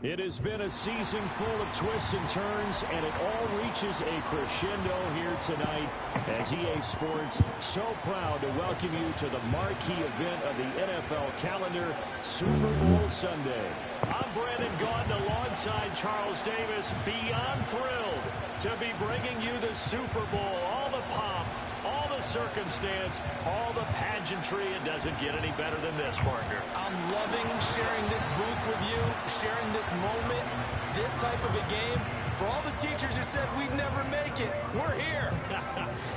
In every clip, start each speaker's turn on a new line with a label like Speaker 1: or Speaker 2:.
Speaker 1: It has been a season full of twists and turns, and it all reaches a crescendo here tonight as EA Sports so proud to welcome you to the marquee event of the NFL calendar, Super Bowl Sunday. I'm Brandon Gaudin alongside Charles Davis, beyond thrilled to be bringing you the Super Bowl, all the pomp, all the circumstance, all the pageantry. It doesn't get any better than this, partner.
Speaker 2: I'm loving sharing this booth with you, sharing this moment, this type of a game. For all the teachers who said we'd never make it, we're here.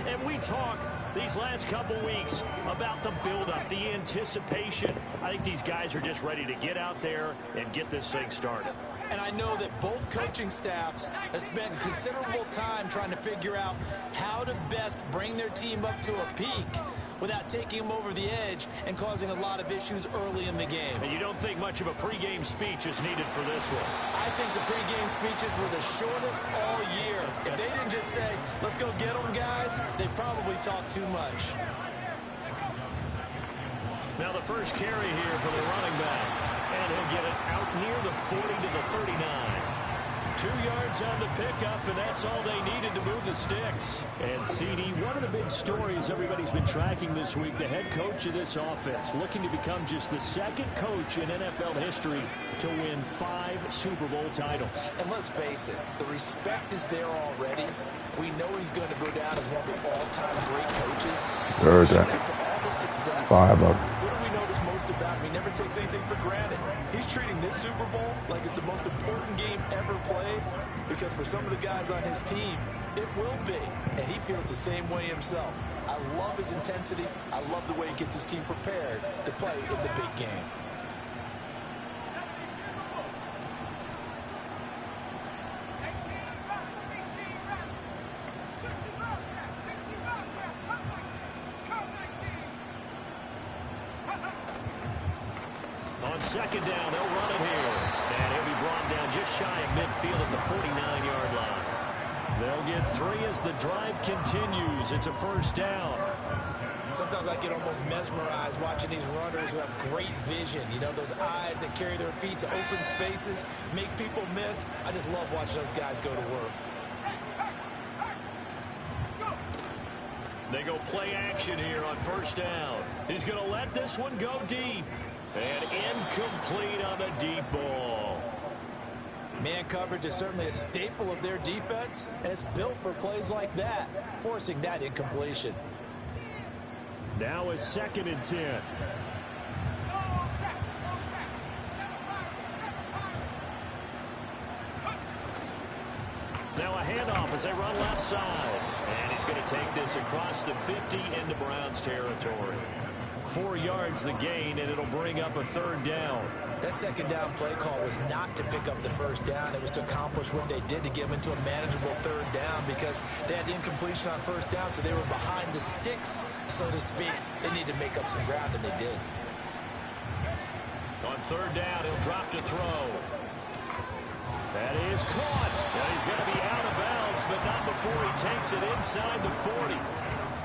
Speaker 1: And we talk these last couple weeks about the buildup, the anticipation. I think these guys are just ready to get out there and get this thing started.
Speaker 2: And I know that both coaching staffs have spent considerable time trying to figure out how to best bring their team up to a peak without taking them over the edge and causing a lot of issues early in the game.
Speaker 1: And you don't think much of a pregame speech is needed for this one?
Speaker 2: I think the pregame speeches were the shortest all year. If they didn't just say, let's go get them, guys, they probably talked too much.
Speaker 1: Now the first carry here for the running back. And he'll get it out near the 40 to the 39. 2 yards on the pickup, and that's all they needed to move the sticks. And CD, one of the big stories everybody's been tracking this week, the head coach of this offense, looking to become just the second coach in NFL history to win 5 Super Bowl titles.
Speaker 2: And let's face it, the respect is there already. We know he's going to go down as one of the all-time great coaches.
Speaker 3: Third down.
Speaker 2: After all the success,
Speaker 3: 5 up.
Speaker 2: what do we notice most about him? He never takes anything for granted. He's treating this Super Bowl like it's the most important game ever played, because for some of the guys on his team, it will be. And he feels the same way himself. I love his intensity. I love the way he gets his team prepared to play in the big game.
Speaker 1: On second down, they'll run it here. And he'll be brought down just shy of midfield at the 49-yard line. They'll get 3 as the drive continues. It's a first down.
Speaker 2: Sometimes I get almost mesmerized watching these runners who have great vision. You know, those eyes that carry their feet to open spaces, make people miss. I just love watching those guys go to work.
Speaker 1: They go play action here on first down. He's going to let this one go deep. And incomplete on the deep ball.
Speaker 2: Man coverage is certainly a staple of their defense, and it's built for plays like that, forcing that incompletion.
Speaker 1: Now a 2nd and 10. Now a handoff as they run left side. And he's going to take this across the 50 into Browns territory. 4 yards the gain, and it'll bring up a 3rd down.
Speaker 2: That second down play call was not to pick up the first down. It was to accomplish what they did to get them into a manageable 3rd down, because they had incompletion on first down, so they were behind the sticks, so to speak. They needed to make up some ground, and they did.
Speaker 1: On 3rd down, he'll drop to throw. That is caught. Now he's going to be out of bounds, but not before he takes it inside the 40.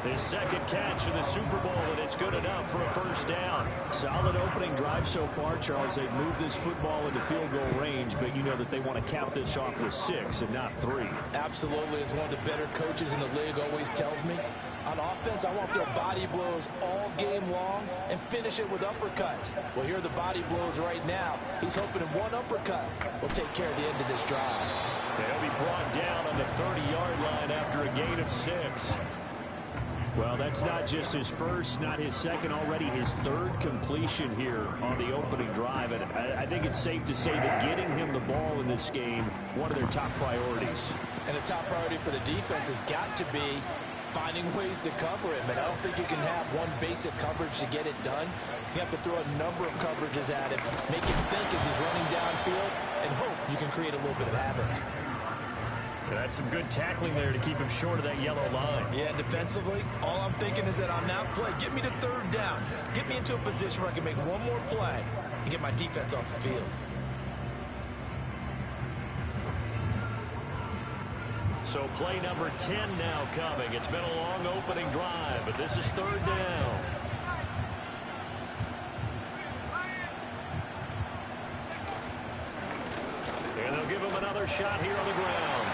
Speaker 1: His 2nd catch of the Super Bowl, and it's good enough for a first down. Solid opening drive so far, Charles. They've moved this football into field goal range, but you know that they want to cap this off with 6 and not 3.
Speaker 2: Absolutely. As one of the better coaches in the league always tells me, on offense, I want their body blows all game long and finish it with uppercuts. Well, here are the body blows right now. He's hoping in one uppercut will take care of the end of this drive.
Speaker 1: They'll be brought down on the 30-yard line after a gain of 6. Well, that's not just his first, not his second, already his 3rd completion here on the opening drive. And I think it's safe to say that getting him the ball in this game, one of their top priorities.
Speaker 2: And the top priority for the defense has got to be finding ways to cover him. And I don't think you can have one basic coverage to get it done. You have to throw a number of coverages at him, make him think as he's running downfield, and hope you can create a little bit of havoc.
Speaker 1: That's some good tackling there to keep him short of that yellow line.
Speaker 2: Yeah, defensively, all I'm thinking is that on that play, get me to 3rd down. Get me into a position where I can make one more play and get my defense off the field.
Speaker 1: So play number 10 now coming. It's been a long opening drive, but this is 3rd down. Another shot here on the ground.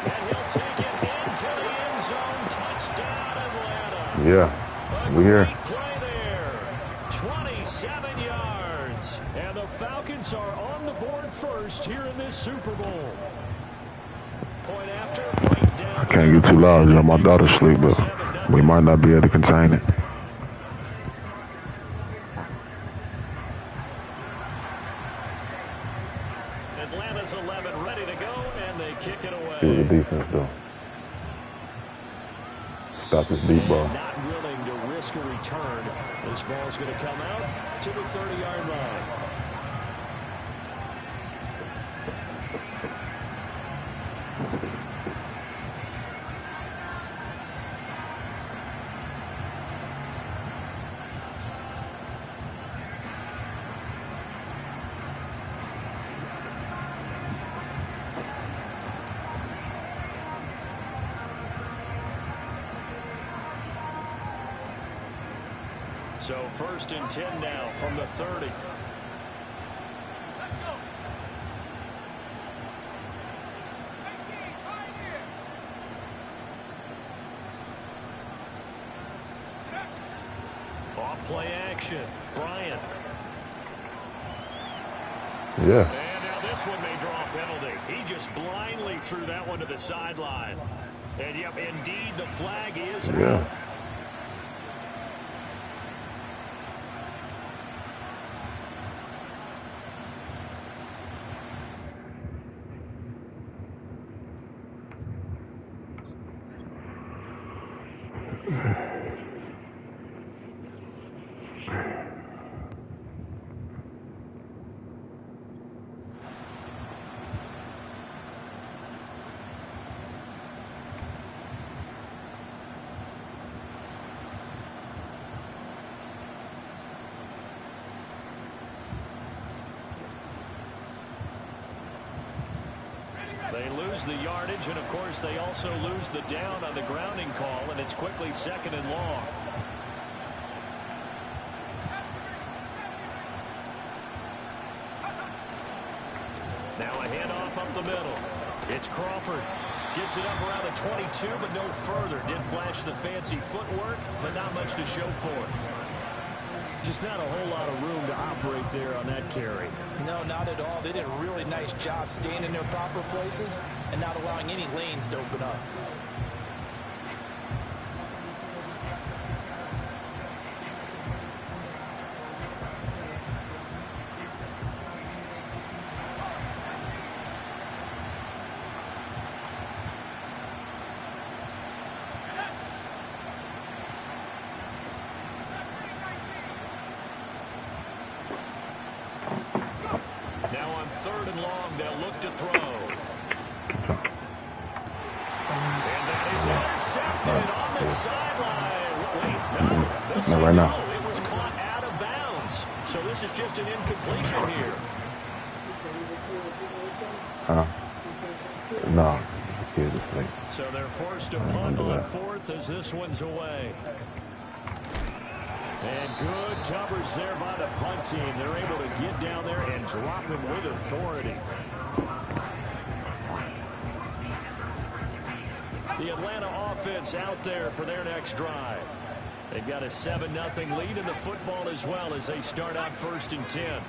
Speaker 1: And he'll take it into the end zone. Touchdown, Atlanta.
Speaker 3: Yeah, we're here.
Speaker 1: Play there. 27 yards. And the Falcons are on the board first here in this Super Bowl. Point after, right down.
Speaker 3: I can't get too loud, y'all. My daughter's asleep, but we might not be able to contain it.
Speaker 1: Atlanta's 11 ready to go, and they kick it away.
Speaker 3: See what the defense do. Stop this deep ball.
Speaker 1: Not willing to risk a return. This ball's going to come out to the 30-yard line. So 1st and 10 now from the 30. Off play action. Bryant.
Speaker 3: Yeah.
Speaker 1: And now this one may draw a penalty. He just blindly threw that one to the sideline. And yep, indeed the flag is
Speaker 3: Yeah.
Speaker 1: out. They lose the yardage, and of course they also lose the down on the grounding call, and it's quickly 2nd and long. Now a handoff up the middle. It's Crawford. Gets it up around the 22, but no further. Did flash the fancy footwork, but not much to show for it. Just not a whole lot of room to operate there on that carry.
Speaker 2: No, not at all. They did a really nice job staying in their proper places and not allowing any lanes to open up.
Speaker 1: Now on 3rd and long, they'll look to throw. And that is intercepted on the sideline. Wait, no. This
Speaker 3: Not right now.
Speaker 1: No, it was caught out of bounds. So this is just an incompletion here.
Speaker 3: No. Here's the thing.
Speaker 1: So they're forced to punt on 4th as this one's away. And good coverage there by the punt team. They're able to get down there and drop him with authority. The Atlanta offense out there for their next drive. They've got a 7-0 lead in the football as well as they start out 1st and 10.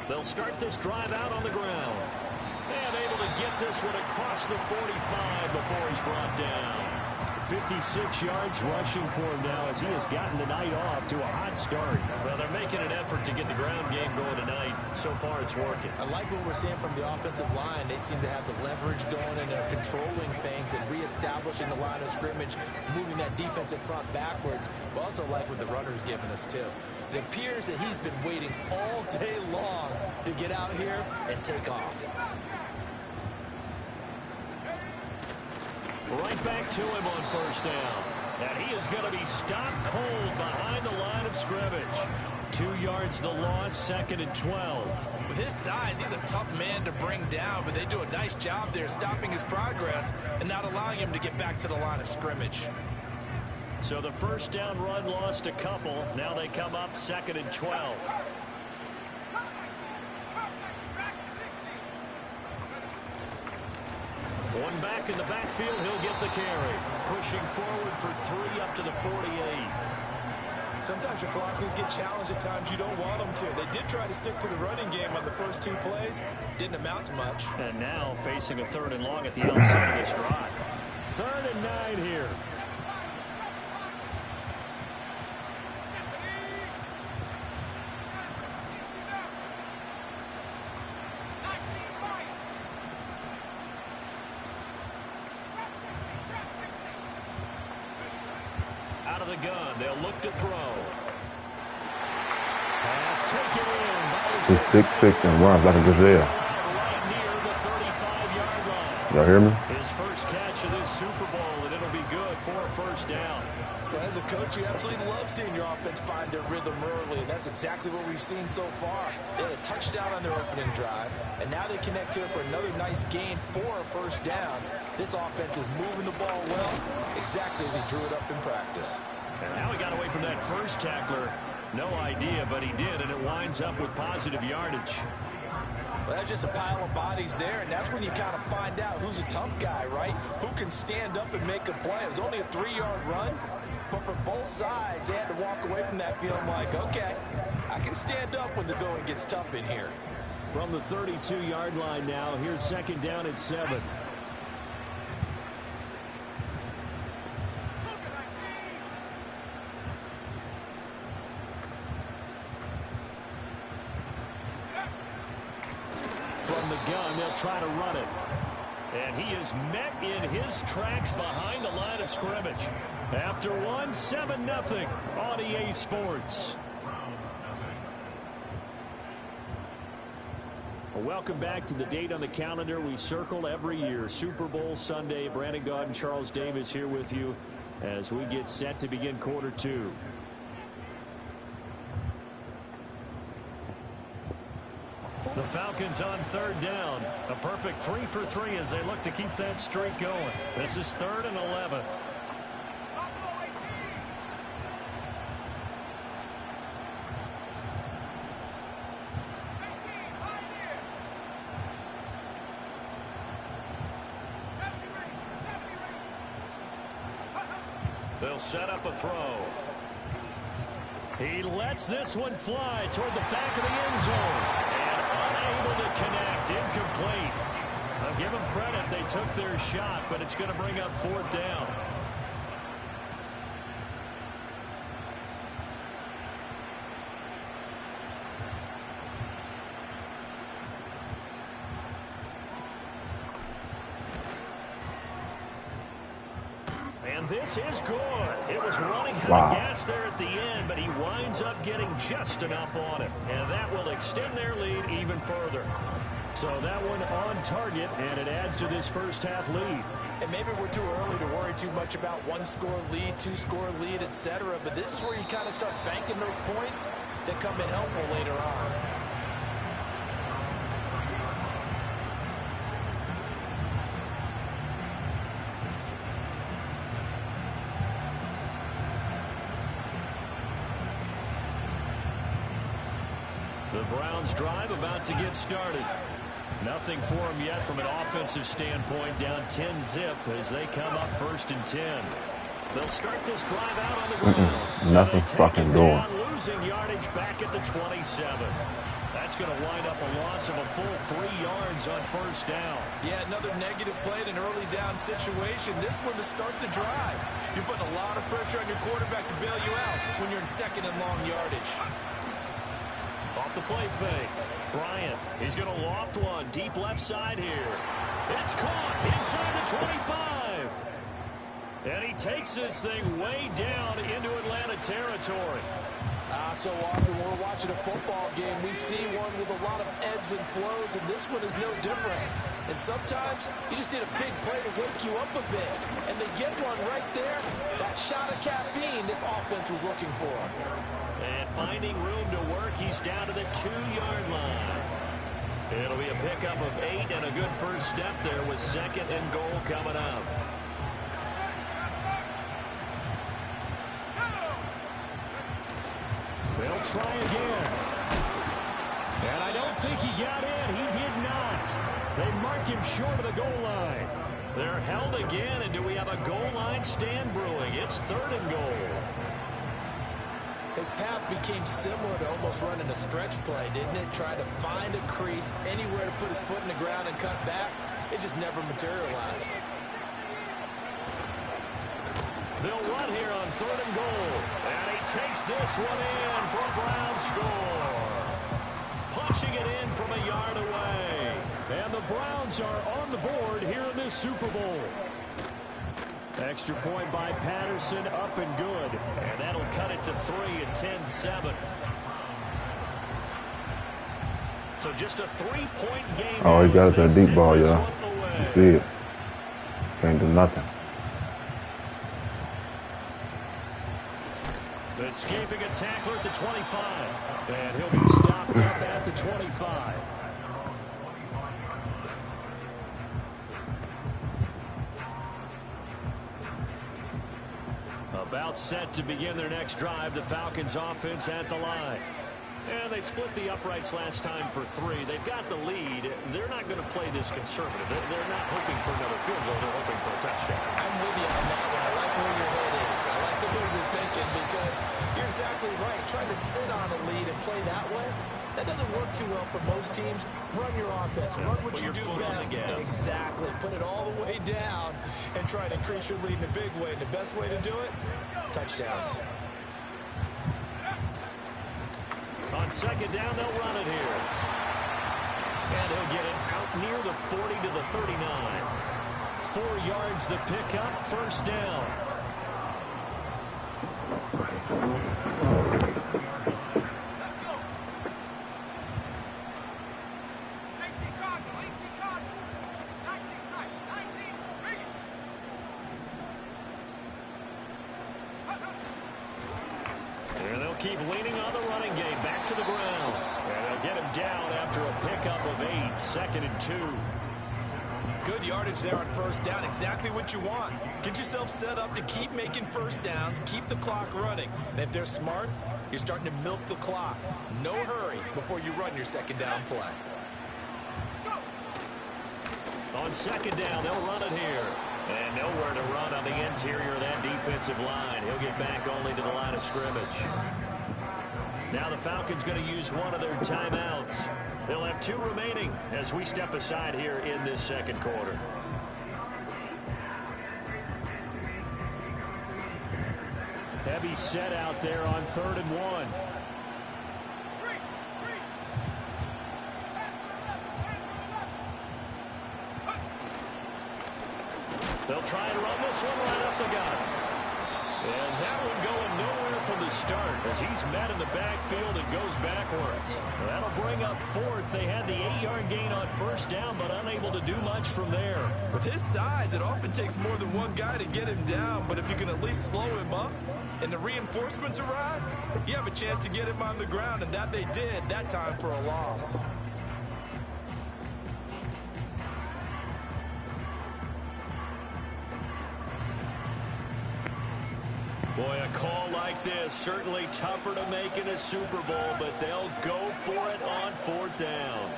Speaker 1: They'll start this drive out on the ground. And able to get this one across the 45 before he's brought down. 56 yards rushing for him now as he has gotten tonight off to a hot start. Well, they're making an effort to get the ground game going tonight. So far, it's working.
Speaker 2: I like what we're seeing from the offensive line. They seem to have the leverage going, and they're controlling things and reestablishing the line of scrimmage, moving that defensive front backwards. But also like what the runner's giving us, too. It appears that he's been waiting all day long to get out here and take off.
Speaker 1: Right back to him on 1st down. And he is going to be stopped cold behind the line of scrimmage. 2 yards the loss, 2nd and 12.
Speaker 2: With his size, he's a tough man to bring down, but they do a nice job there stopping his progress and not allowing him to get back to the line of scrimmage.
Speaker 1: So the first down run lost a couple. Now they come up 2nd and 12. One back in the backfield, he'll get the carry. Pushing forward for 3 up to the 48.
Speaker 2: Sometimes your philosophies get challenged at times you don't want them to. They did try to stick to the running game on the first 2 plays. Didn't amount to much.
Speaker 1: And now facing a 3rd and long at the outside of this drive. 3rd and 9 here. Out of the gun, they'll look to throw. Pass taken in by
Speaker 3: He's 6'6" and runs like a gazelle.
Speaker 1: right near the 35-yard line.
Speaker 3: Y'all hear me?
Speaker 1: His first catch of this Super Bowl, and it'll be good for a first down.
Speaker 2: Well, as a coach, you absolutely love seeing your offense find their rhythm early, and that's exactly what we've seen so far. They had a touchdown on their opening drive, and now they connect to it for another nice gain for a first down. This offense is moving the ball well, exactly as he drew it up in practice.
Speaker 1: And how he got away from that first tackler, no idea, but he did, and it winds up with positive yardage.
Speaker 2: Well, that's just a pile of bodies there, and that's when you kind of find out who's a tough guy, right? Who can stand up and make a play. It was only a 3-yard run, but for both sides, they had to walk away from that feeling like, okay, I can stand up when the going gets tough in here.
Speaker 1: From the 32-yard line now, here's 2nd down and 7. From the gun, they'll try to run it. And he is met in his tracks behind the line of scrimmage. After one, 7-0 on EA Sports. Well, welcome back to the date on the calendar we circle every year. Super Bowl Sunday. Brandon Gaudin and Charles Davis here with you as we get set to begin quarter 2. The Falcons on 3rd down. A perfect 3 for 3 as they look to keep that streak going. This is 3rd and 11. They'll set up a throw. He lets this one fly toward the back of the end zone. Unable to connect, incomplete. I'll give them credit, they took their shot, but it's going to bring up 4th down. And this is good. It was running out of gas there at the end, but he winds up getting just enough on it. And that will extend their lead even further. So that one on target, and it adds to this first half lead.
Speaker 2: And maybe we're too early to worry too much about 1-score lead, 2-score lead, etc. But this is where you kind of start banking those points that come in helpful later on.
Speaker 1: The Browns drive about to get started. Nothing for them yet from an offensive standpoint, down 10-zip as they come up 1st and 10. They'll start this drive out on the ground.
Speaker 3: Nothing fucking doing.
Speaker 1: Losing yardage back at the 27. That's going to wind up a loss of a full 3 yards on 1st down.
Speaker 2: Yeah, another negative play in an early down situation. This one to start the drive. You're putting a lot of pressure on your quarterback to bail you out when you're in 2nd and long yardage.
Speaker 1: Off the play fake. Bryant, he's going to loft one deep left side here. It's caught inside the 25. And he takes this thing way down into Atlanta territory.
Speaker 2: So often when we're watching a football game, we see one with a lot of ebbs and flows, and this one is no different. And sometimes you just need a big play to wake you up a bit. And they get one right there. That shot of caffeine this offense was looking for.
Speaker 1: And finding room to work, he's down to the 2-yard line. It'll be a pickup of 8 and a good first step there with 2nd and goal coming up. They'll try again. And I don't think he got in. He did not. They mark him short of the goal line. They're held again, and do we have a goal line stand brewing? It's 3rd and goal.
Speaker 2: His path became similar to almost running a stretch play, didn't it? Trying to find a crease, anywhere to put his foot in the ground and cut back. It just never materialized.
Speaker 1: They'll run here on 3rd and goal. And he takes this one in for a Brown score. Punching it in from a yard away. And the Browns are on the board here in this Super Bowl. Extra point by Patterson, up and good. And that'll cut it to 3 at 10-7. So just a 3-point game.
Speaker 3: Oh, he got that deep ball, y'all. You see it. Can't do nothing.
Speaker 1: Escaping a tackler at the 25. And he'll be stopped up at the 25. About set to begin their next drive. The Falcons offense at the line. And they split the uprights last time for 3. They've got the lead. They're not going to play this conservative. They're not hoping for another field goal. They're hoping for a touchdown.
Speaker 2: I'm with you on that one. I like where your head is. I like the way you're thinking because you're exactly right. Trying to sit on a lead and play that way, that doesn't work too well for most teams. Run your offense. Run what you do best. Exactly. Put it all the way down and try to increase your lead in a big way. And the best way to do it, touchdowns.
Speaker 1: On 2nd down, they'll run it here. And he'll get it out near the 40 to the 39. 4 yards the pickup, 1st down. And they'll keep leaning on the running game. Back to the ground. And they'll get him down after a pickup of 8. 2nd and 2.
Speaker 2: Good yardage there on 1st down. Exactly what you want. Get yourself set up to keep making 1st downs. Keep the clock running. And if they're smart, you're starting to milk the clock. No hurry before you run your 2nd down play.
Speaker 1: On 2nd down, they'll run it here. And nowhere to run on the interior of that defensive line. He'll get back only to the line of scrimmage. Now the Falcons going to use one of their timeouts. They'll have 2 remaining as we step aside here in this 2nd quarter. Heavy set out there on 3rd and 1. They'll try and run this one right up the gut. And that one going nowhere from the start as he's met in the backfield and goes backwards. That'll bring up 4th. They had the 8-yard gain on 1st down, but unable to do much from there.
Speaker 2: With his size, it often takes more than one guy to get him down, but if you can at least slow him up and the reinforcements arrive, you have a chance to get him on the ground, and that they did that time for a loss.
Speaker 1: Boy, a call like this, certainly tougher to make in a Super Bowl, but they'll go for it on 4th down.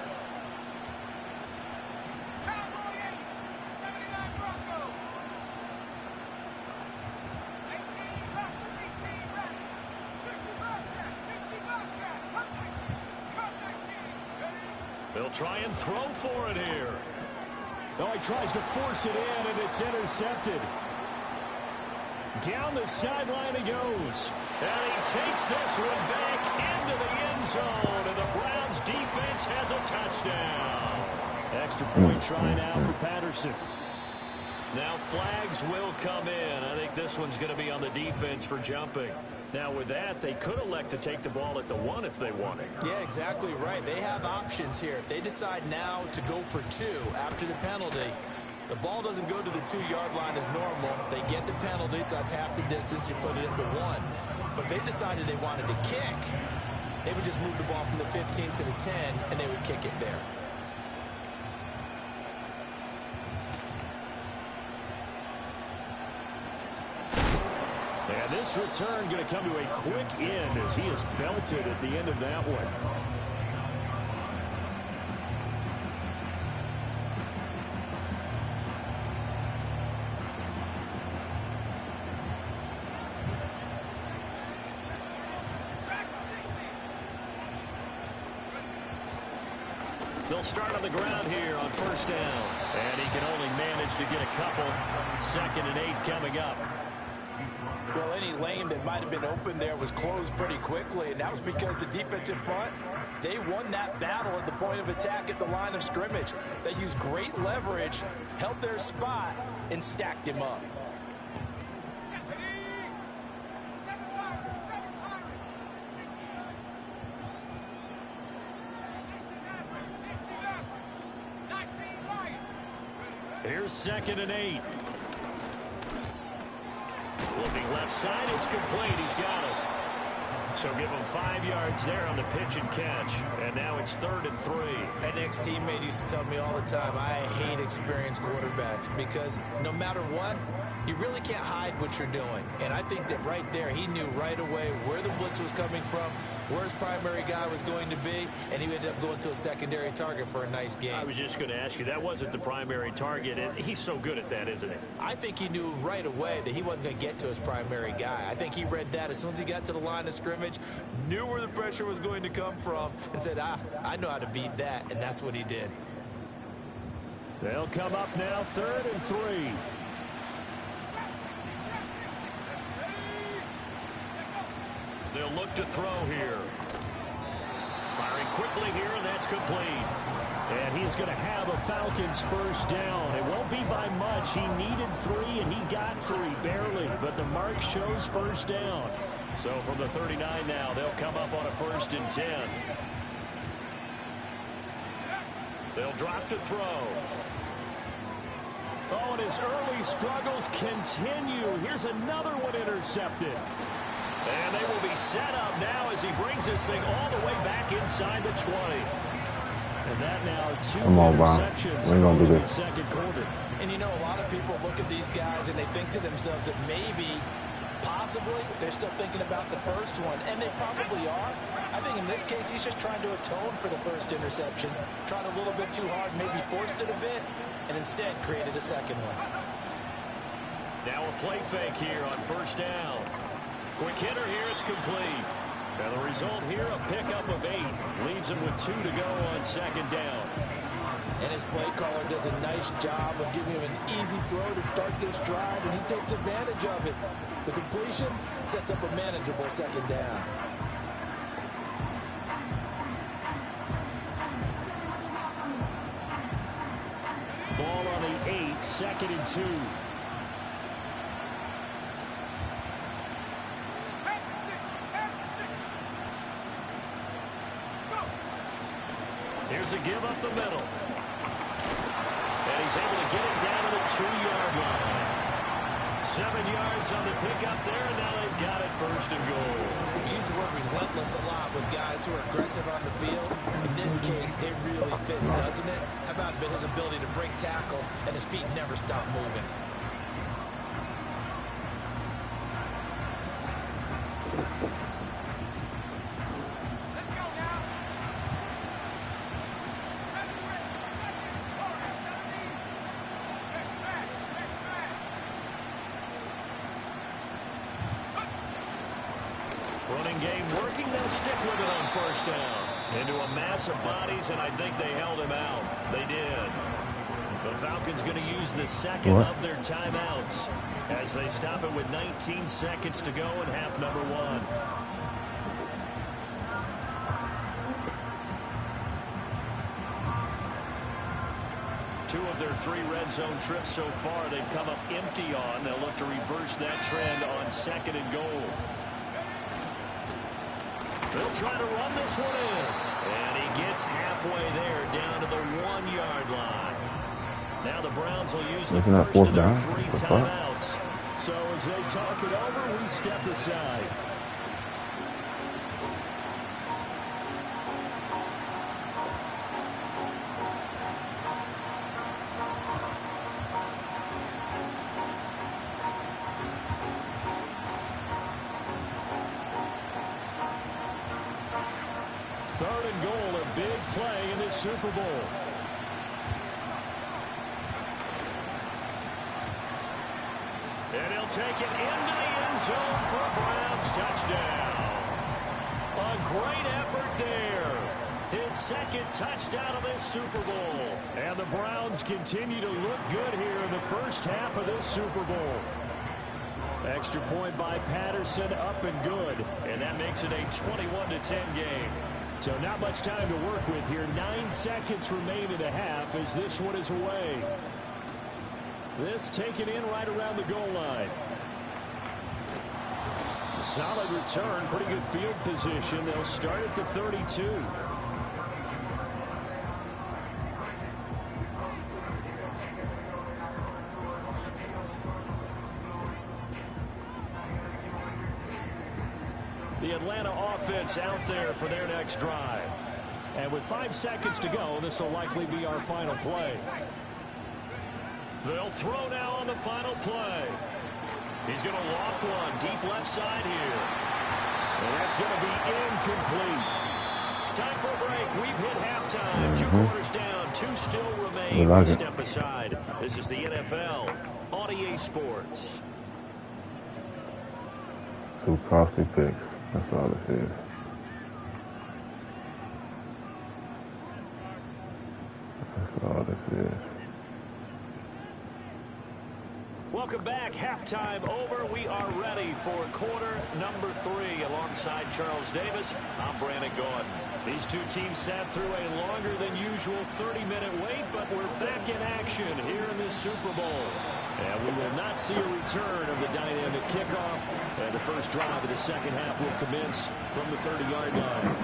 Speaker 1: They'll try and throw for it here. No, he tries to force it in, and it's intercepted. Down the sideline he goes. And he takes this one back into the end zone. And the Browns defense has a touchdown. Extra point try now for Patterson. Now flags will come in. I think this one's going to be on the defense for jumping. Now with that, they could elect to take the ball at the 1 if they wanted.
Speaker 2: Yeah, exactly right. They have options here. If they decide now to go for 2 after the penalty, the ball doesn't go to the 2-yard line as normal. They get the penalty, so that's half the distance. You put it at the 1. But if they decided they wanted to kick, they would just move the ball from the 15 to the 10, and they would kick it there.
Speaker 1: And this return going to come to a quick end as he is belted at the end of that one. They'll start on the ground here on first down. And he can only manage to get a couple. 2nd and 8 coming up.
Speaker 2: Well, any lane that might have been open there was closed pretty quickly, and that was because the defensive front, they won that battle at the point of attack at the line of scrimmage. They used great leverage, held their spot, and stacked him up.
Speaker 1: Here's 2nd and 8. Looking left side, it's complete. He's got it. So give him 5 yards there on the pitch and catch. And now it's 3rd and 3.
Speaker 2: An ex-teammate used to tell me all the time, I hate experienced quarterbacks because no matter what, you really can't hide what you're doing. And I think that right there, he knew right away where the blitz was coming from, where his primary guy was going to be, and he ended up going to a secondary target for a nice game.
Speaker 1: I was just going to ask you, that wasn't the primary target. And he's so good at that, isn't he?
Speaker 2: I think he knew right away that he wasn't going to get to his primary guy. I think he read that as soon as he got to the line of scrimmage, knew where the pressure was going to come from, and said, I know how to beat that, and that's what he did.
Speaker 1: They'll come up now, 3rd and 3. They'll look to throw here. Firing quickly here, and that's complete. And he's going to have a Falcons first down. It won't be by much. He needed 3, and he got 3, barely. But the mark shows first down. So from the 39 now, they'll come up on a 1st and 10. They'll drop to throw. Oh, and his early struggles continue. Here's another one intercepted. And they will be set up now as he brings this thing all the way back inside the 20. And that now 2 interceptions in the 2nd quarter.
Speaker 2: And you know, a lot of people look at these guys and they think to themselves that maybe, possibly, they're still thinking about the first one. And they probably are. I think in this case, he's just trying to atone for the first interception. Tried a little bit too hard, maybe forced it a bit, and instead created a second one.
Speaker 1: Now a play fake here on first down. Quick hitter here, it's complete. And the result here, a pickup of 8. Leaves him with 2 to go on 2nd down.
Speaker 2: And his play caller does a nice job of giving him an easy throw to start this drive, and he takes advantage of it. The completion sets up a manageable 2nd down.
Speaker 1: Ball on the 8, 2nd and 2. Here's a give up the middle. And he's able to get it down to the 2-yard line. 7 yards on the pickup there, and now they've got it 1st and goal.
Speaker 2: We use the word relentless a lot with guys who are aggressive on the field. In this case, it really fits, doesn't it? How about his ability to break tackles and his feet never stop moving?
Speaker 1: Running game working. They'll stick with it on first down. Into a mass of bodies, and I think they held him out. They did. The Falcons going to use the 2nd of their timeouts as they stop it with 19 seconds to go in half number 1. Two of their 3 red zone trips so far, they've come up empty on. They'll look to reverse that trend on 2nd and goal. They'll try to run this one in. And he gets halfway there down to the 1-yard line. Now the Browns will use the first of their 3 timeouts. So as they talk it over, we step aside. Third and goal, a big play in this Super Bowl. And he'll take it into the end zone for a Browns touchdown. A great effort there. His second touchdown of this Super Bowl. And the Browns continue to look good here in the first half of this Super Bowl. Extra point by Patterson, up and good. And that makes it a 21-10 game. So not much time to work with here. 9 seconds remain in the half as this one is away. This taken in right around the goal line. Solid return, pretty good field position. They'll start at the 32. The Atlanta offense out there for their next drive. And with 5 seconds to go, this will likely be our final play. They'll throw now on the final play. He's going to loft one deep left side here. And that's going to be incomplete. Time for a break. We've hit halftime. 2 quarters down. 2 still remain. We step aside. This is the NFL on EA Sports.
Speaker 3: 2 costly picks. That's all this is. That's all this is.
Speaker 1: Welcome back. Halftime over. We are ready for quarter number 3. Alongside Charles Davis, I'm Brandon Gordon. These 2 teams sat through a longer than usual 30-minute wait, but we're back in action here in this Super Bowl. And we will not see a return of the dynamic kickoff. And the first drive of the second half will commence from the 30-yard line.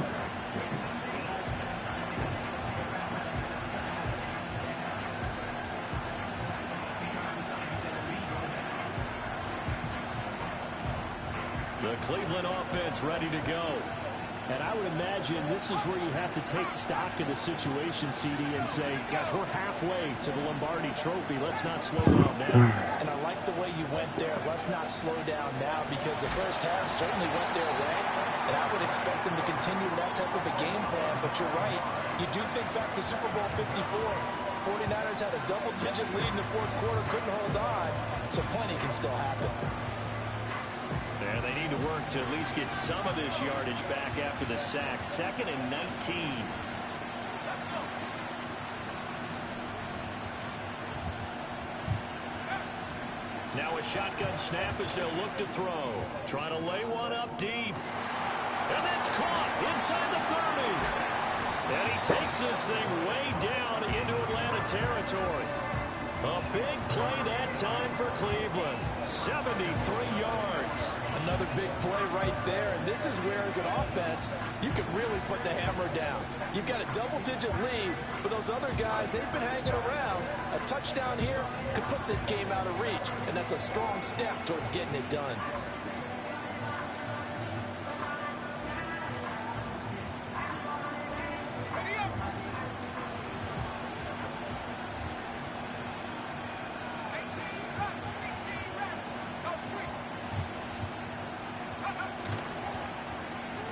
Speaker 1: The Cleveland offense ready to go. And I would imagine this is where you have to take stock of the situation, CD, and say, gosh, we're halfway to the Lombardi Trophy. Let's not slow down now.
Speaker 2: And I like the way you went there. Let's not slow down now, because the first half certainly went their way. And I would expect them to continue that type of a game plan. But you're right. You do think back to Super Bowl 54. 49ers had a double-digit lead in the fourth quarter, couldn't hold on. So plenty can still happen.
Speaker 1: And they need to work to at least get some of this yardage back after the sack. 2nd and 19. Now a shotgun snap as they'll look to throw. Trying to lay one up deep. And that's caught inside the 30. And he takes this thing way down into Atlanta territory. A big play that time for Cleveland. 73 yards.
Speaker 2: Another big play right there. And this is where, as an offense, you can really put the hammer down. You've got a double-digit lead, but those other guys, they've been hanging around. A touchdown here could put this game out of reach, and that's a strong step towards getting it done.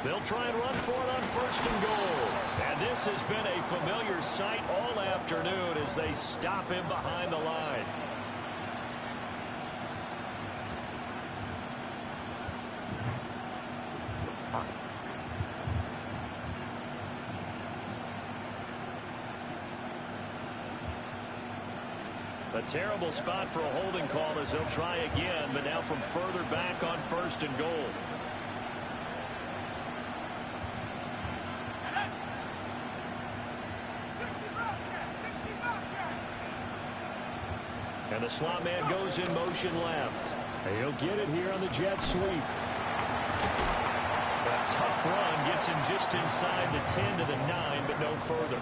Speaker 1: They'll try and run for it on 1st and goal. And this has been a familiar sight all afternoon as they stop him behind the line. A terrible spot for a holding call as they'll try again, but now from further back on 1st and goal. And the slot man goes in motion left. And he'll get it here on the jet sweep. A tough run gets him just inside the 10 to the 9, but no further.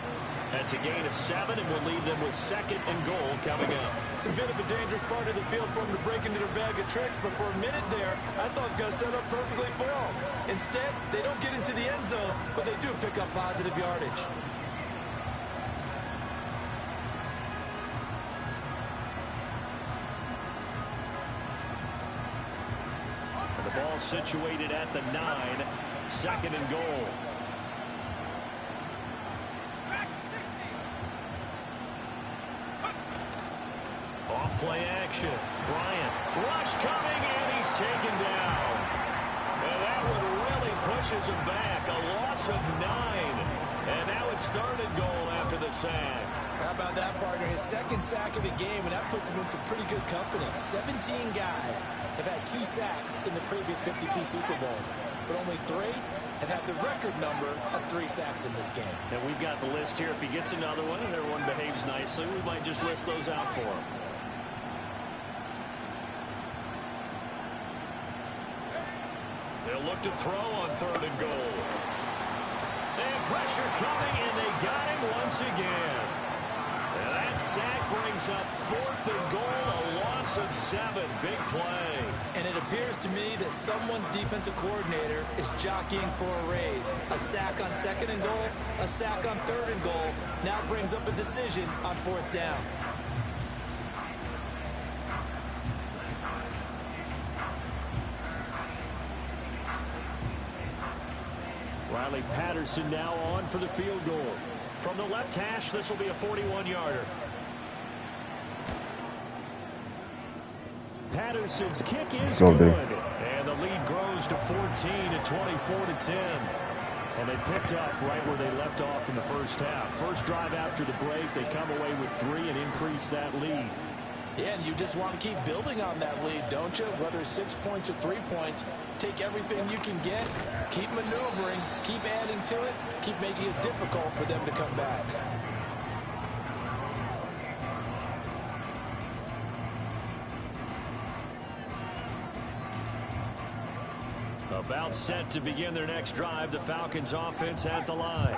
Speaker 1: That's a gain of 7, and will leave them with 2nd and goal coming up.
Speaker 2: It's a bit of a dangerous part of the field for them to break into their bag of tricks, but for a minute there, I thought it was going to set up perfectly for them. Instead, they don't get into the end zone, but they do pick up positive yardage.
Speaker 1: The ball situated at the 9, 2nd and goal. Off-play action. Bryant. Rush coming, and he's taken down. And that one really pushes him back. A loss of 9. And now it's 3rd and goal after the sack.
Speaker 2: How about that, partner? His 2nd sack of the game, and that puts him in some pretty good company. 17 guys have had 2 sacks in the previous 52 Super Bowls, but only 3 have had the record number of 3 sacks in this game.
Speaker 1: And we've got the list here. If he gets another one and everyone behaves nicely, we might just list those out for him. They'll look to throw on 3rd and goal. And pressure coming, and they got him once again. And that sack brings up 4th and goal, a loss of 7. Big play.
Speaker 2: And it appears to me that someone's defensive coordinator is jockeying for a raise. A sack on 2nd and goal, a sack on 3rd and goal, now brings up a decision on 4th down.
Speaker 1: Riley Patterson now on for the field goal. From the left hash, this will be a 41-yarder. Patterson's kick is good. And the lead grows to 14 at 24-10. And they picked up right where they left off in the first half. First drive after the break, they come away with 3 and increase that lead.
Speaker 2: Yeah, and you just want to keep building on that lead, don't you? Whether it's 6 points or 3 points, take everything you can get, keep maneuvering, keep adding to it, keep making it difficult for them to come back.
Speaker 1: About set to begin their next drive, the Falcons offense at the line.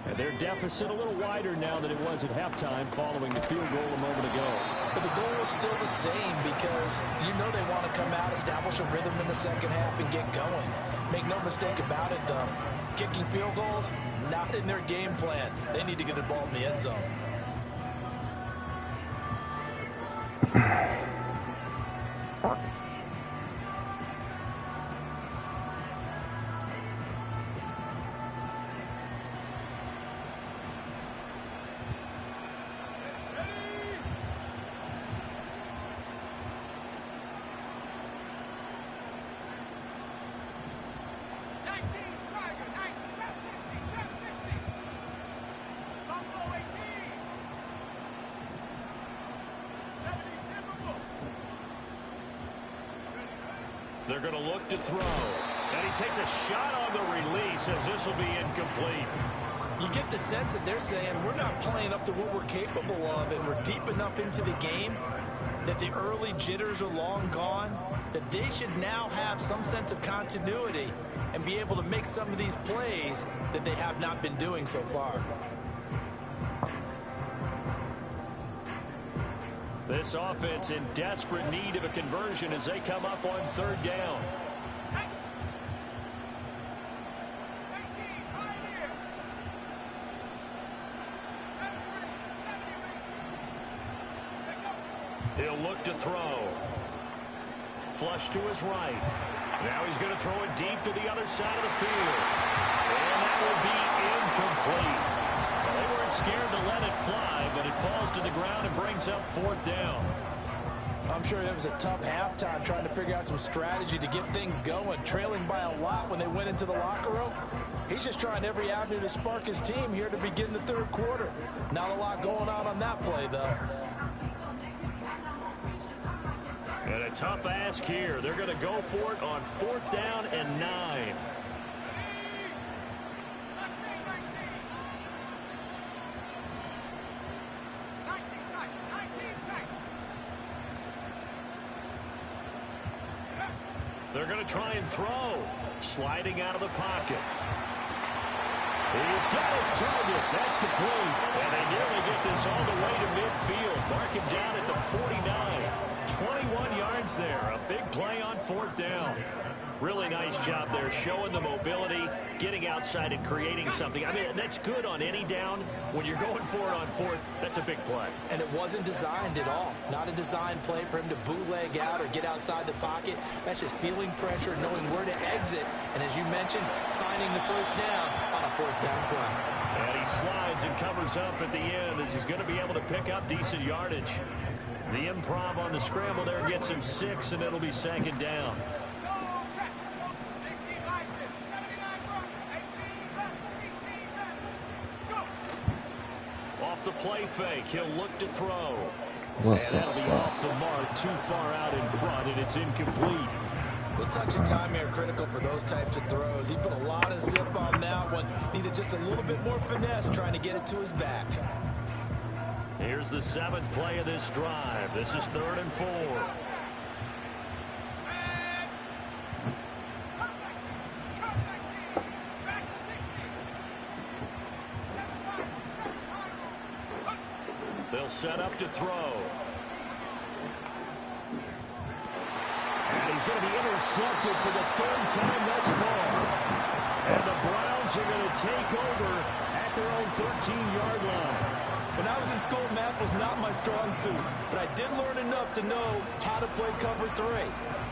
Speaker 1: And their deficit a little wider now than it was at halftime following the field goal a moment ago.
Speaker 2: But the goal is still the same because you know they want to come out, establish a rhythm in the second half, and get going. Make no mistake about it, though. Kicking field goals, not in their game plan. They need to get the ball in the end zone.
Speaker 1: They're going to look to throw. And he takes a shot on the release as this will be incomplete.
Speaker 2: You get the sense that they're saying we're not playing up to what we're capable of, and we're deep enough into the game that the early jitters are long gone, that they should now have some sense of continuity and be able to make some of these plays that they have not been doing so far.
Speaker 1: This offense in desperate need of a conversion as they come up on 3rd down. He'll look to throw. Flush to his right. Now he's going to throw it deep to the other side of the field. And that will be incomplete. Well, they weren't scared to let it fly, but it falls to the ground and brings up 4th down.
Speaker 2: I'm sure it was a tough halftime trying to figure out some strategy to get things going, trailing by a lot when they went into the locker room. He's just trying every avenue to spark his team here to begin the 3rd quarter. Not a lot going on that play, though.
Speaker 1: And a tough ask here. They're going to go for it on 4th down and 9. They're going to try and throw. Sliding out of the pocket. He's got his target. That's complete. And they nearly get this all the way to midfield. Mark him down at the 49. 21 yards there. A big play on 4th down. Really nice job there, showing the mobility, getting outside and creating something. I mean, that's good on any down. When you're going for it on 4th, that's a big play.
Speaker 2: And it wasn't designed at all. Not a designed play for him to bootleg out or get outside the pocket. That's just feeling pressure, knowing where to exit. And as you mentioned, finding the 1st down on a 4th down play.
Speaker 1: And he slides and covers up at the end as he's going to be able to pick up decent yardage. The improv on the scramble there gets him 6, and it'll be 2nd down. Off the play fake, he'll look to throw. And that'll be off the mark, too far out in front, and it's incomplete.
Speaker 2: Well, touch and time here critical for those types of throws. He put a lot of zip on that one. Needed just a little bit more finesse trying to get it to his back.
Speaker 1: Here's the 7th play of this drive. This is 3rd and 4. They'll set up to throw. And he's going to be intercepted for the 3rd time thus far. And the Browns are going to take over at their own 13-yard line.
Speaker 2: When I was in school, math was not my strong suit, but I did learn enough to know how to play cover 3.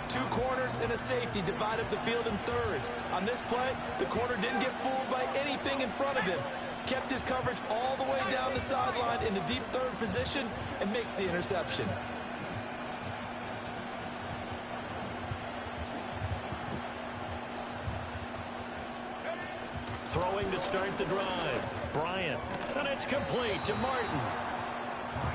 Speaker 2: 2 corners and a safety divide up the field in thirds. On this play, the corner didn't get fooled by anything in front of him. Kept his coverage all the way down the sideline in the deep 3rd position and makes the interception.
Speaker 1: Throwing to start the drive. Bryant. And it's complete to Martin.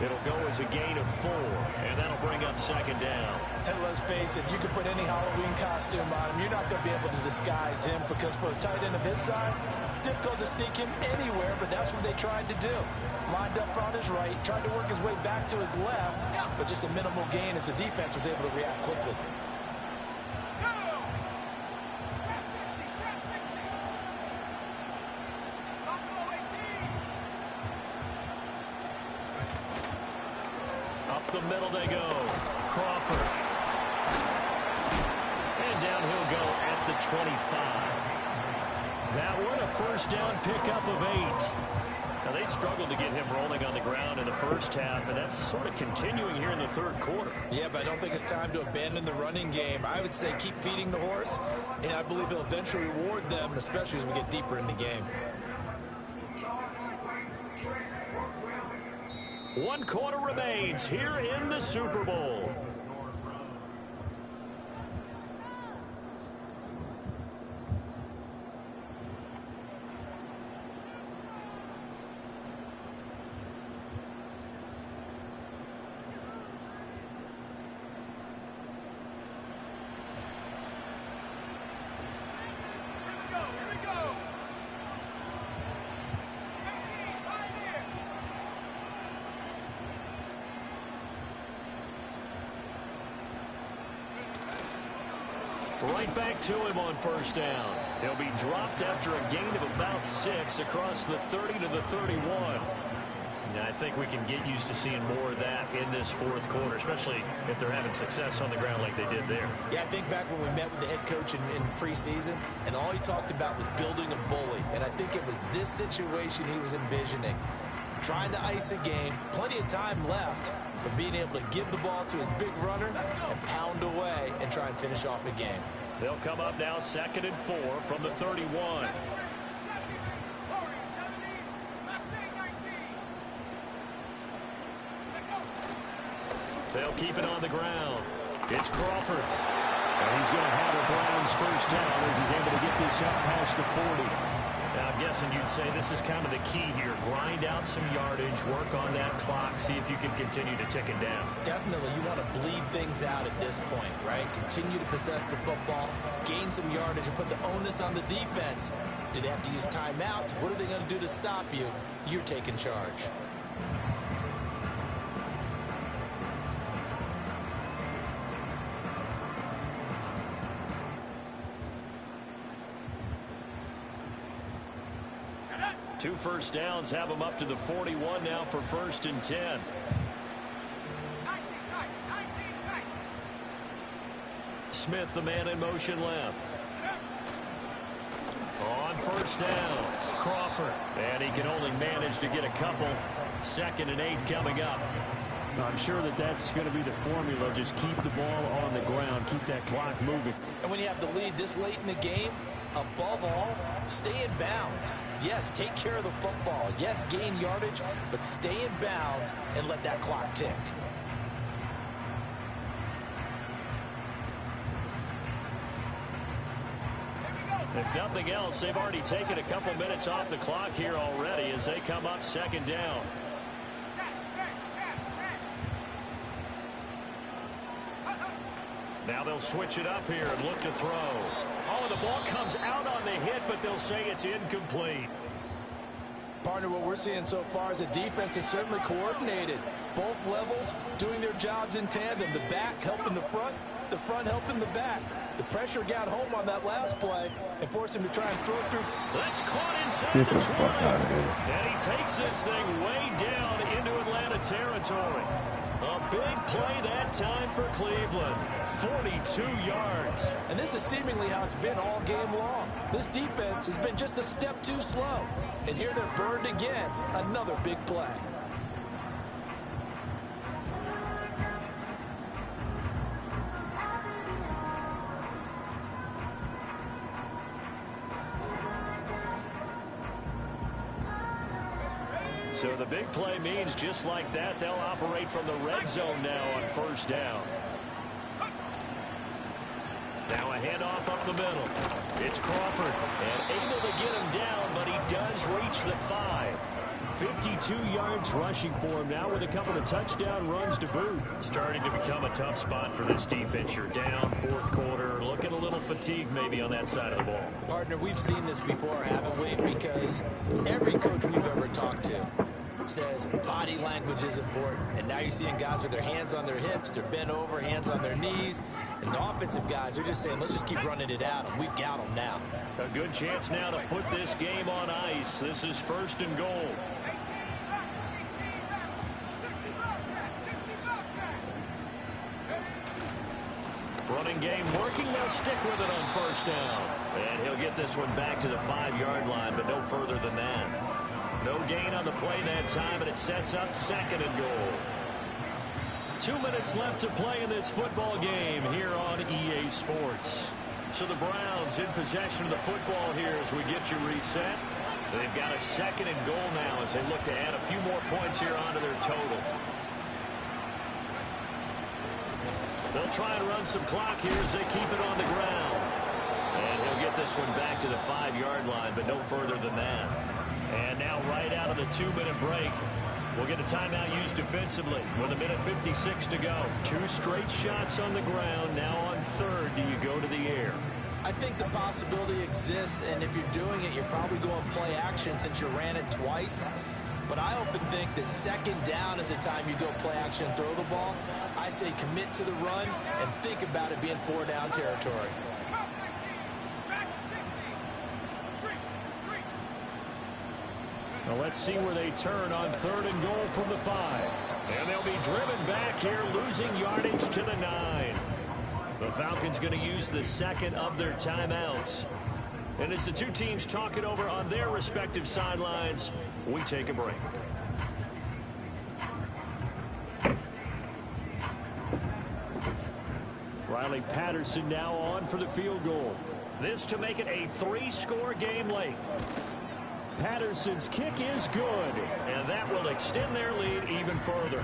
Speaker 1: It'll go as a gain of 4, and that'll bring up 2nd down.
Speaker 2: And let's face it, you can put any Halloween costume on him. You're not going to be able to disguise him because for a tight end of his size, difficult to sneak him anywhere, but that's what they tried to do. Lined up on his right, tried to work his way back to his left, but just a minimal gain as the defense was able to react quickly.
Speaker 1: Up the middle they go. Crawford. And down he'll go at the 25. That one a 1st down pickup of 8. Now they struggled to get him rolling on the ground in the 1st half, and that's sort of continuing here in the 3rd quarter.
Speaker 2: Yeah, but I don't think it's time to abandon the running game. I would say keep feeding the horse, and I believe he'll eventually reward them, especially as we get deeper in the game.
Speaker 1: 1 quarter remains here in the Super Bowl. Right back to him on 1st down. He'll be dropped after a gain of about 6 across the 30 to the 31. And I think we can get used to seeing more of that in this 4th quarter, especially if they're having success on the ground like they did there.
Speaker 2: Yeah, I think back when we met with the head coach in preseason, and all he talked about was building a bully. And I think it was this situation he was envisioning. Trying to ice a game, plenty of time left, but being able to give the ball to his big runner and pound away and try and finish off a game.
Speaker 1: They'll come up now 2nd and 4 from the 31. They'll keep it on the ground. It's Crawford. And he's going to have a Browns 1st down as he's able to get this out past the 40. Now, I'm guessing you'd say this is kind of the key here. Grind out some yardage, work on that clock, see if you can continue to tick it down.
Speaker 2: Definitely, you want to bleed things out at this point, right? Continue to possess the football, gain some yardage, and put the onus on the defense. Do they have to use timeouts? What are they going to do to stop you? You're taking charge.
Speaker 1: 2 first downs have them up to the 41 now for 1st and 10. Smith, the man in motion left. On 1st down, Crawford. And he can only manage to get a couple. 2nd and 8 coming up.
Speaker 4: I'm sure that's going to be the formula. Just keep the ball on the ground. Keep that clock moving.
Speaker 2: And when you have the lead this late in the game, above all, stay in bounds. Yes, take care of the football. Yes, gain yardage, but stay in bounds and let that clock tick.
Speaker 1: If nothing else, they've already taken a couple minutes off the clock here already as they come up 2nd down. Now they'll switch it up here and look to throw. Oh, the ball comes out on the hit, but they'll say it's incomplete.
Speaker 2: Partner, what we're seeing so far is the defense is certainly coordinated. Both levels doing their jobs in tandem. The back helping the front helping the back. The pressure got home on that last play and forced him to try and throw through.
Speaker 1: That's caught inside the 20. And he takes this thing way down into Atlanta territory. A big play that time for Cleveland. 42 yards.
Speaker 2: And this is seemingly how it's been all game long. This defense has been just a step too slow. And here they're burned again. Another big play.
Speaker 1: So the big play means just like that, they'll operate from the red zone now on 1st down. Now a handoff up the middle. It's Crawford, and able to get him down, but he does reach the 5.
Speaker 4: 52 yards rushing for him now with a couple of touchdown runs to boot.
Speaker 1: Starting to become a tough spot for this defense. You're down 4th quarter, looking a little fatigued maybe on that side of the ball.
Speaker 2: Partner, we've seen this before, haven't we? Because every coach we've ever talked to says body language is important. And now you're seeing guys with their hands on their hips, they're bent over, hands on their knees. And the offensive guys are just saying, let's just keep running it at them. We've got them now.
Speaker 1: A good chance now to put this game on ice. This is 1st and goal. Running game working. They'll stick with it on 1st down. And he'll get this one back to the 5-yard line, but no further than that. No gain on the play that time, and it sets up 2nd and goal. 2 minutes left to play in this football game here on EA Sports. So the Browns in possession of the football here as we get you reset. They've got a 2nd and goal now as they look to add a few more points here onto their total. They'll try and run some clock here as they keep it on the ground. And he'll get this one back to the 5-yard line, but no further than that. And now right out of the 2-minute break, we'll get a timeout used defensively with 1:56 to go. 2 straight shots on the ground. Now on 3rd, do you go to the air?
Speaker 2: I think the possibility exists, and if you're doing it, you're probably going play action since you ran it twice. But I often think that 2nd down is the time you go play action and throw the ball. I say commit to the run and think about it being 4-down territory.
Speaker 4: Well, let's see where they turn on 3rd and goal from the 5.
Speaker 1: And they'll be driven back here, losing yardage to the 9. The Falcons going to use the 2nd of their timeouts. And as the two teams talk it over on their respective sidelines, we take a break.
Speaker 4: Riley Patterson now on for the field goal.
Speaker 1: This to make it a 3-score game late.
Speaker 4: Patterson's kick is good.
Speaker 1: And that will extend their lead even further.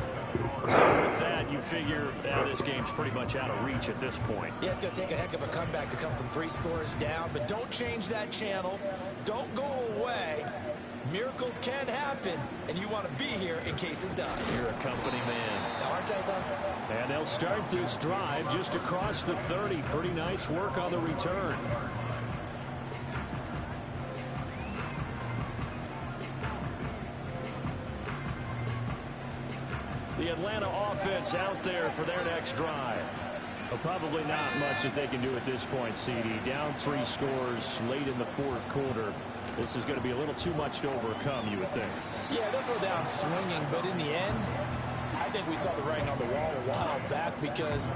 Speaker 1: So with that, you figure this game's pretty much out of reach at this point.
Speaker 2: Yeah, it's going to take a heck of a comeback to come from 3 scores down. But don't change that channel. Don't go away. Miracles can happen, and you want to be here in case it does.
Speaker 1: You're a company man.
Speaker 2: Now, aren't I, though?
Speaker 4: And they'll start this drive just across the 30. Pretty nice work on the return.
Speaker 1: The Atlanta offense out there for their next drive.
Speaker 4: Well, probably not much that they can do at this point, CD. Down 3 scores late in the 4th quarter.
Speaker 1: This is going to be a little too much to overcome, you would think.
Speaker 2: Yeah, they'll go down swinging, but in the end, I think we saw the writing on the wall a while back because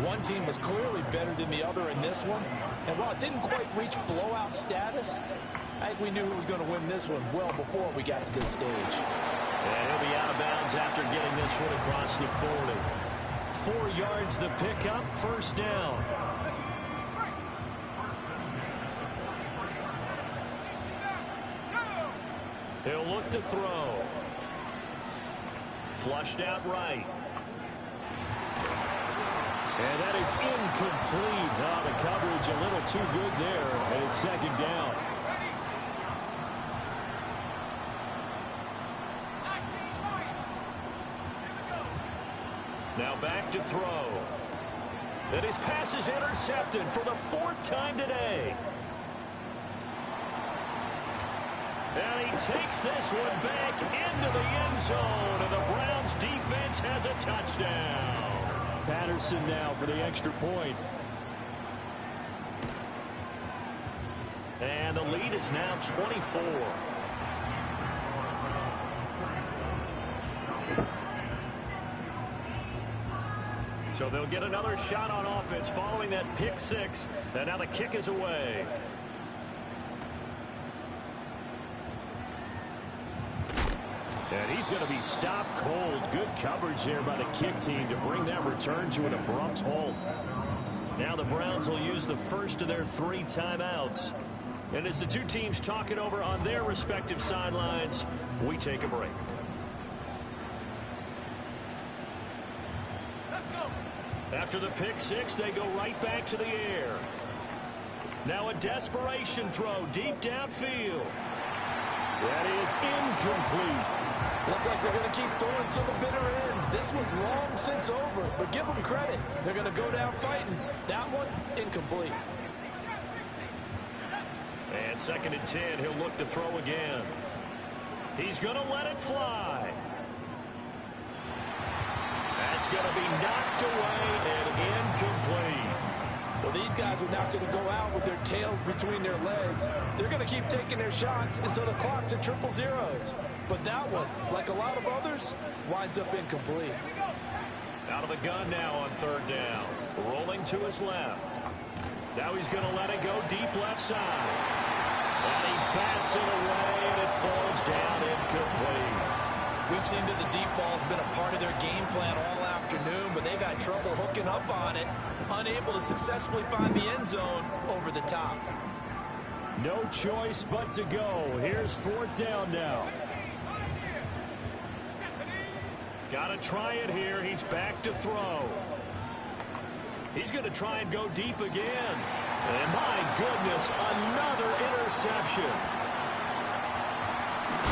Speaker 2: one team was clearly better than the other in this one. And while it didn't quite reach blowout status, I think we knew who was going to win this one well before we got to this stage.
Speaker 1: And he'll be out of bounds after getting this one across the 40. 4 yards the pickup, first down. He'll look to throw. Flushed out right. And that is incomplete. Oh, the coverage a little too good there, and it's second down. Now back to throw. And his pass is intercepted for the 4th time today. And he takes this one back into the end zone, and the Browns defense has a touchdown. Patterson now for the extra point. And the lead is now 24. So they'll get another shot on offense following that pick 6. And now the kick is away. And he's going to be stopped cold. Good coverage there by the kick team to bring that return to an abrupt halt. Now the Browns will use the first of their 3 timeouts. And as the two teams talk it over on their respective sidelines, we take a break. After the pick 6, they go right back to the air. Now a desperation throw deep downfield. That is incomplete.
Speaker 2: Looks like they're going to keep throwing to the bitter end. This one's long since over, but give them credit. They're going to go down fighting. That one, incomplete.
Speaker 1: And 2nd and 10, he'll look to throw again. He's going to let it fly. That's going to be knocked away and incomplete.
Speaker 2: Well, these guys are not going to go out with their tails between their legs. They're going to keep taking their shots until the clock's at 000s. But that one, like a lot of others, winds up incomplete.
Speaker 1: Out of the gun now on 3rd down. Rolling to his left. Now he's going to let it go deep left side. And he bats it away, and it falls down incomplete.
Speaker 2: We've seen that the deep ball's been a part of their game plan all afternoon, but they've had trouble hooking up on it, unable to successfully find the end zone over the top.
Speaker 1: No choice but to go. Here's 4th down now. Got to try it here. He's back to throw. He's going to try and go deep again. And my goodness, another interception.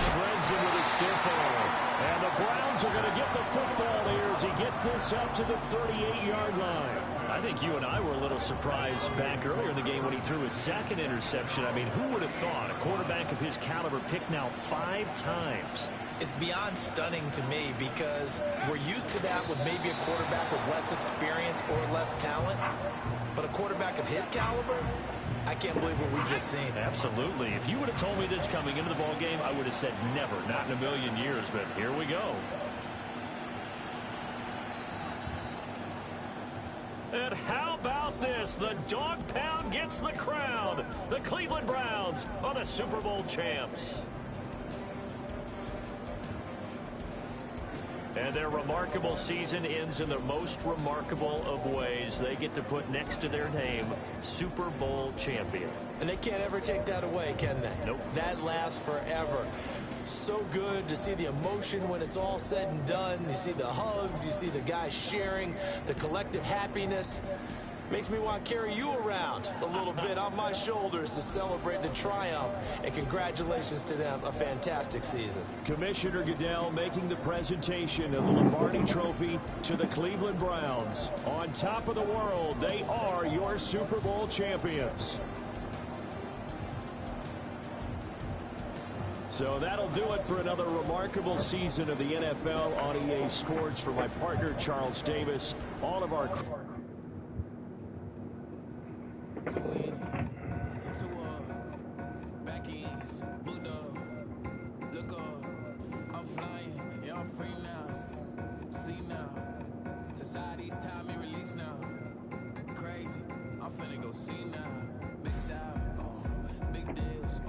Speaker 1: Shreds him with a stiff arm. And the Browns are going to get the football here as he gets this up to the 38-yard line. I think you and I were a little surprised back earlier in the game when he threw his 2nd interception. I mean, who would have thought a quarterback of his caliber picked now 5 times?
Speaker 2: It's beyond stunning to me because we're used to that with maybe a quarterback with less experience or less talent. But a quarterback of his caliber, I can't believe what we've just seen.
Speaker 1: Absolutely. If you would have told me this coming into the ball game, I would have said never, not in a million years. But here we go. And how about this? The dog pound gets the crown. The Cleveland Browns are the Super Bowl champs. And their remarkable season ends in the most remarkable of ways. They get to put next to their name, Super Bowl champion.
Speaker 2: And they can't ever take that away, can they?
Speaker 1: Nope.
Speaker 2: That lasts forever. So good to see the emotion when it's all said and done. You see the hugs, you see the guys sharing, the collective happiness. Makes me want to carry you around a little bit on my shoulders to celebrate the triumph. And congratulations to them, a fantastic season.
Speaker 1: Commissioner Goodell making the presentation of the Lombardi Trophy to the Cleveland Browns. On top of the world, they are your Super Bowl champions. So that'll do it for another remarkable season of the NFL on EA Sports. For my partner, Charles Davis, all of our...
Speaker 5: Back east. I'm free now. See now. Society's time me release now. Crazy. I'm finna go see now. Big style. Big deals.